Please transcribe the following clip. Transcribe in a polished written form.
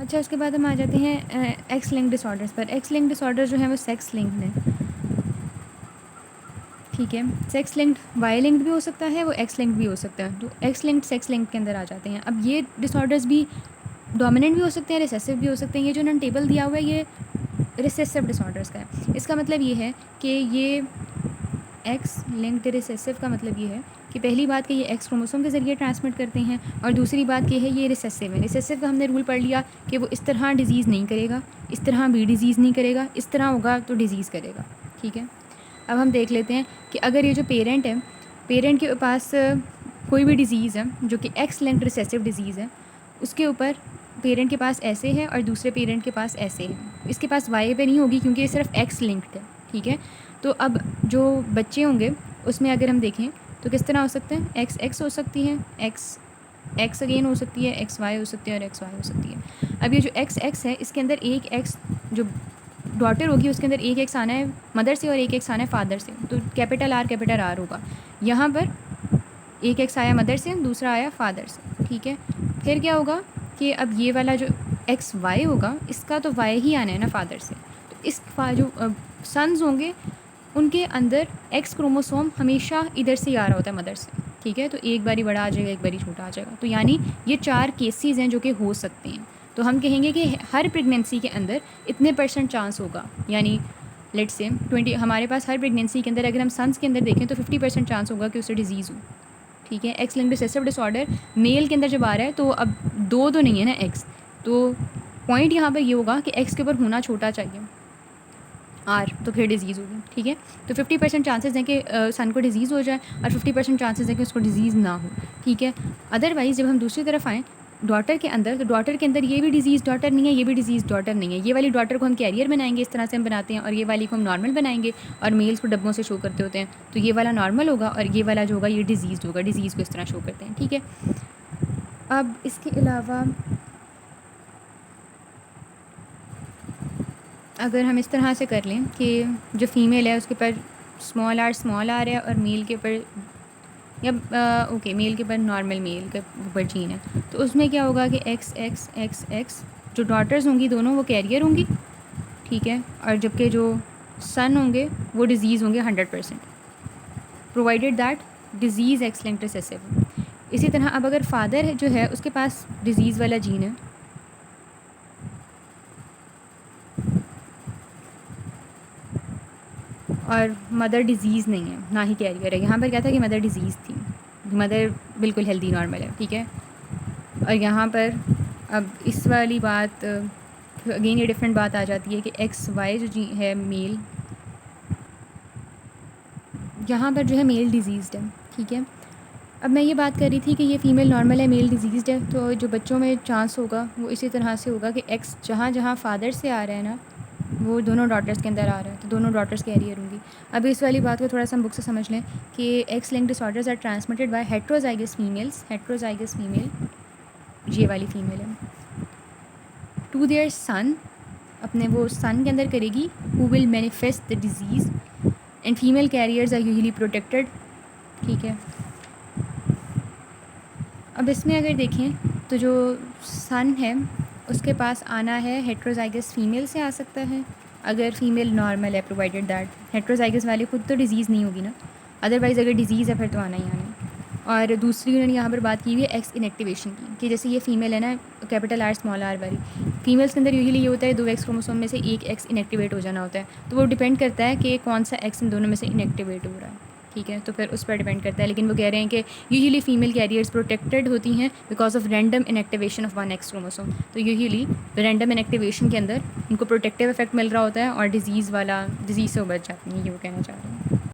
अच्छा, उसके बाद हम आ जाते हैं एक्स लिंक डिसऑर्डर्स पर। एक्स लिंक डिसऑर्डर जो है वो सेक्स लिंक्ड है, ठीक है। सेक्स लिंक्ड वाई लिंक्ड भी हो सकता है, वो एक्स लिंक्ड भी हो सकता है। तो एक्स लिंक्ड सेक्स लिंक्ड के अंदर आ जाते हैं। अब ये डिसऑर्डर्स भी डोमिनेंट भी हो सकते हैं, रिसेसिव भी हो सकते हैं। ये जो उन्होंने टेबल दिया हुआ है ये रिसेसिव डिसऑर्डर्स का है। इसका मतलब ये है कि ये एक्स लिंक्ड रिसेसिव का मतलब ये है कि पहली बात कि ये एक्स क्रोमोसोम के ज़रिए ट्रांसमिट करते हैं, और दूसरी बात ये है ये रिसेसिव है। रिसेसिव का हमने रूल पढ़ लिया कि वो इस तरह डिज़ीज़ नहीं करेगा, इस तरह भी डिज़ीज़ नहीं करेगा, इस तरह होगा तो डिज़ीज़ करेगा, ठीक है। अब हम देख लेते हैं कि अगर ये जो पेरेंट है, पेरेंट के पास कोई भी डिज़ीज़ है जो कि एक्स लिंक्ड रिसेसिव डिज़ीज़ है, उसके ऊपर पेरेंट के पास ऐसे है और दूसरे पेरेंट के पास ऐसे है। इसके पास वाई पे नहीं होगी क्योंकि ये सिर्फ एक्स लिंक्ड है, ठीक है। तो अब जो बच्चे होंगे उसमें अगर हम देखें तो किस तरह हो सकते हैं, एक्स एक्स हो सकती है, एक्स एक्स अगेन हो सकती है, एक्स वाई हो सकती है और एक्स वाई हो सकती है। अब ये जो एक्स एक्स है इसके अंदर एक एक्स जो डॉटर होगी उसके अंदर एक एक्स आना है मदर से और एक एक्स आना है फादर से, तो कैपिटल आर होगा। यहाँ पर एक एक्स आया मदर से, दूसरा आया फादर से, ठीक है। फिर क्या होगा कि अब ये वाला जो एक्स वाई होगा इसका तो वाई ही आना है ना फादर से, तो इस जो सन्स होंगे उनके अंदर एक्स क्रोमोसोम हमेशा इधर से ही आ रहा होता है मदर से, ठीक है। तो एक बारी बड़ा आ जाएगा, एक बारी छोटा आ जाएगा। तो यानी ये 4 केसेस हैं जो कि हो सकते हैं। तो हम कहेंगे कि हर प्रेगनेंसी के अंदर इतने % चांस होगा, यानी लेट्स से 20 हमारे पास हर प्रेगनेंसी के अंदर अगर हम सन्स के अंदर देखें तो 50% चांस होगा कि उससे डिजीज़ हो, ठीक है। X linked recessive disorder male के अंदर जब आ रहा है तो अब दो तो नहीं है ना एक्स, तो पॉइंट यहाँ पर ये होगा कि एक्स के ऊपर होना छोटा चाहिए आर, तो फिर डिज़ीज़ होगी, ठीक है। तो 50% चांसेस हैं कि सन को डिज़ीज़ हो जाए और 50% चांसेस हैं कि उसको डिज़ीज़ ना हो, ठीक है। अदरवाइज़ जब हम दूसरी तरफ आएँ डॉटर के अंदर, तो डॉटर के अंदर ये भी डिज़ीज़ डॉटर नहीं है, ये भी डिज़ीज़ डॉटर नहीं है। ये वाली डॉटर को हम कैरियर बनाएंगे, इस तरह से हम बनाते हैं, और ये वाली को हम नॉर्मल बनाएंगे और मेल्स को डब्बों से शो करते होते हैं। तो ये वाला नॉर्मल होगा और ये वाला जो होगा ये डिज़ीज़ होगा, डिज़ीज़ को इस तरह शो करते हैं, ठीक है। अब इसके अलावा अगर हम इस तरह से कर लें कि जो फीमेल है उसके ऊपर स्मॉल आर है और मेल के ऊपर या ओके मेल के ऊपर नॉर्मल मेल के ऊपर जीन है, तो उसमें क्या होगा कि एक्स एक्स एक्स एक्स जो डॉटर्स होंगी दोनों वो कैरियर होंगी, ठीक है। और जबकि जो सन होंगे वो डिज़ीज़ होंगे 100%, provided that disease x linked recessive. इसी तरह अब अगर फादर जो है उसके पास डिज़ीज़ वाला जीन है और मदर डिज़ीज़ नहीं है, ना ही कैरियर है। यहाँ पर क्या था कि मदर डिज़ीज़ थी, मदर बिल्कुल हेल्दी नॉर्मल है, ठीक है। और यहाँ पर अब इस वाली बात अगेन ये डिफरेंट बात आ जाती है कि एक्स वाई जो जी है मेल, यहाँ पर जो है मेल डिजीज़ड है, ठीक है। अब मैं ये बात कर रही थी कि ये फ़ीमेल नॉर्मल है, मेल डिजीज़ड है, तो जो बच्चों में चांस होगा वो इसी तरह से होगा कि एक्स जहाँ जहाँ फादर से आ रहा है ना वो दोनों डॉटर्स के अंदर आ रहा है, तो दोनों डॉटर्स कैरियर होंगी। अब इस वाली बात को थोड़ा सा हम बुक से समझ लें कि X linked disorders are transmitted by heterozygous females, heterozygous female ये वाली फीमेल है, टू देयर सन, अपने वो सन के अंदर करेगी, who will manifest the disease and female carriers are usually protected, ठीक है। अब इसमें अगर देखें तो जो सन है उसके पास आना है हेट्रोजाइगस फीमेल से आ सकता है अगर फीमेल नॉर्मल है, प्रोवाइडेड दैट हेट्रोजाइगस वाले खुद तो डिज़ीज़ नहीं होगी ना, अदरवाइज़ अगर डिज़ीज़ है फिर तो आना ही आना है। और दूसरी उन्होंने यहाँ पर बात की हुई है एक्स इनएक्टिवेशन की, कि जैसे ये फीमेल है ना कैपिटल आर स्मॉल आर वाली, फीमेल्स के अंदर यूजुअली ये होता है 2 एक्स क्रोमोसोम में से एक एक्स इनएक्टिवेट हो जाना होता है, तो वो डिपेंड करता है कि कौन सा एक्स इन दोनों में से इनएक्टिवेट हो रहा है, ठीक है। तो फिर उस पर डिपेंड करता है, लेकिन वो कह रहे हैं कि यूजुअली फीमेल कैरियर्स प्रोटेक्टेड होती हैं because of random inactivation of 1 x chromosome. तो यूजुअली रैंडम इनएक्टिवेशन के अंदर उनको प्रोटेक्टिव इफेक्ट मिल रहा होता है और डिज़ीज़ से वो बच जाती हैं, ये वो कहना चाह रहे हैं।